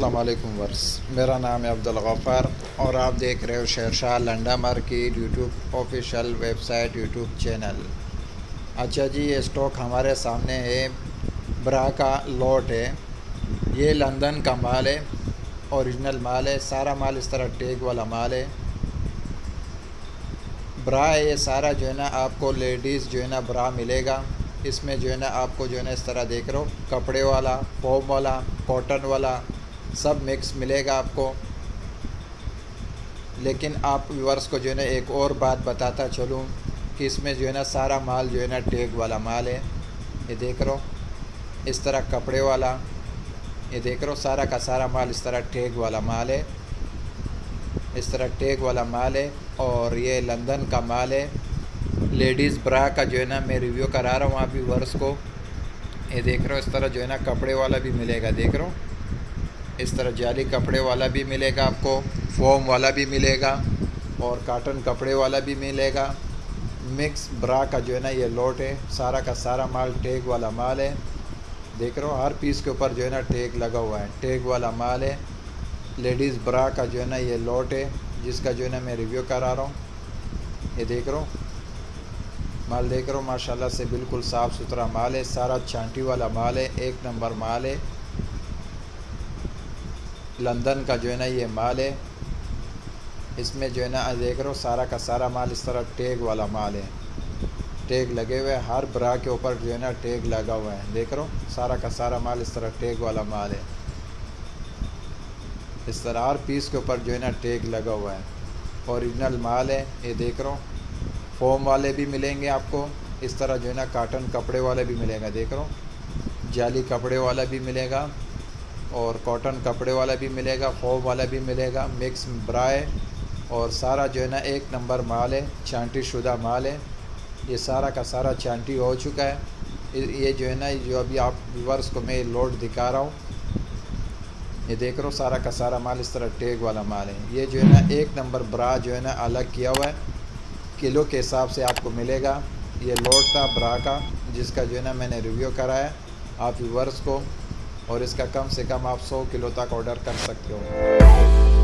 अस्सलाम वालेकुम वर्स, मेरा नाम है अब्दुल गफ़ार और आप देख रहे हो Shershah Landa market YouTube official website YouTube channel. अच्छा जी, ये स्टॉक हमारे सामने है, ब्रा का लॉट है। ये लंदन का माल है, ओरिजिनल माल है। सारा माल इस तरह टैग वाला माल है, ब्रा है ये सारा। जो है ना आपको लेडीज़ जो है ना ब्रा मिलेगा। इसमें जो है ना आपको जो है ना इस तरह देख रहे हो, कपड़े वाला, फोम वाला, कॉटन वाला, सब मिक्स मिलेगा आपको। लेकिन आप व्यूअर्स को जो है ना एक और बात बताता चलूँ कि इसमें जो है ना सारा माल जो है ना टैग वाला माल है। ये देख रहे हो इस तरह कपड़े वाला, ये देख रहे हो सारा का सारा माल इस तरह टैग वाला माल है, इस तरह टैग वाला माल है। और ये लंदन का माल है। लेडीज़ ब्रा का जो है ना मैं रिव्यू करा रहा हूँ आप व्यूअर्स को। ये देख रहे हो इस तरह जो है ना कपड़े वाला भी मिलेगा, देख रहे हो इस तरह जाली कपड़े वाला भी मिलेगा आपको, फोम वाला भी मिलेगा और काटन कपड़े वाला भी मिलेगा। मिक्स ब्रा का जो है ना ये लॉट है। सारा का सारा माल टैग वाला माल है, देख रहे हो हर पीस के ऊपर जो है ना टैग लगा हुआ है, टैग वाला माल है। लेडीज़ ब्रा का जो है ना ये लॉट है, जिसका जो है ना मैं रिव्यू करा रहा हूँ। ये देख रहे हो माल, देख रहे हो माशाल्लाह से बिल्कुल साफ़ सुथरा माल है। सारा छांटी वाला माल है, एक नंबर माल है। लंदन का जो है ना ये माल है। इसमें जो है ना देख रहे हो सारा का सारा माल इस तरह टैग वाला माल है, टैग लगे हुए हैं। हर ब्रा के ऊपर जो है ना टैग लगा हुआ है, देख रहे हो सारा का सारा माल इस तरह टैग वाला माल है। इस तरह हर पीस के ऊपर जो है ना टैग लगा हुआ है, ओरिजिनल माल है। ये देख रहे हो फोम वाले भी मिलेंगे आपको, इस तरह जो है ना काटन कपड़े वाले भी मिलेगा, देख रहे हो जाली कपड़े वाला भी मिलेगा और कॉटन कपड़े वाला भी मिलेगा, फोम वाला भी मिलेगा। मिक्स ब्रा है और सारा जो है ना एक नंबर माल है, छांटी शुदा माल है। ये सारा का सारा छांटी हो चुका है। ये जो है ना जो अभी आप व्यूअर्स को मैं लोड दिखा रहा हूँ, ये देख रहे हो सारा का सारा माल इस तरह टैग वाला माल है। ये जो है ना एक नंबर ब्रा जो है ना अलग किया हुआ है, किलो के हिसाब से आपको मिलेगा। ये लोड था ब्रा का, जिसका जो है ना मैंने रिव्यू कराया आप व्यूअर्स को, और इसका कम से कम आप 100 किलो तक ऑर्डर कर सकते हो।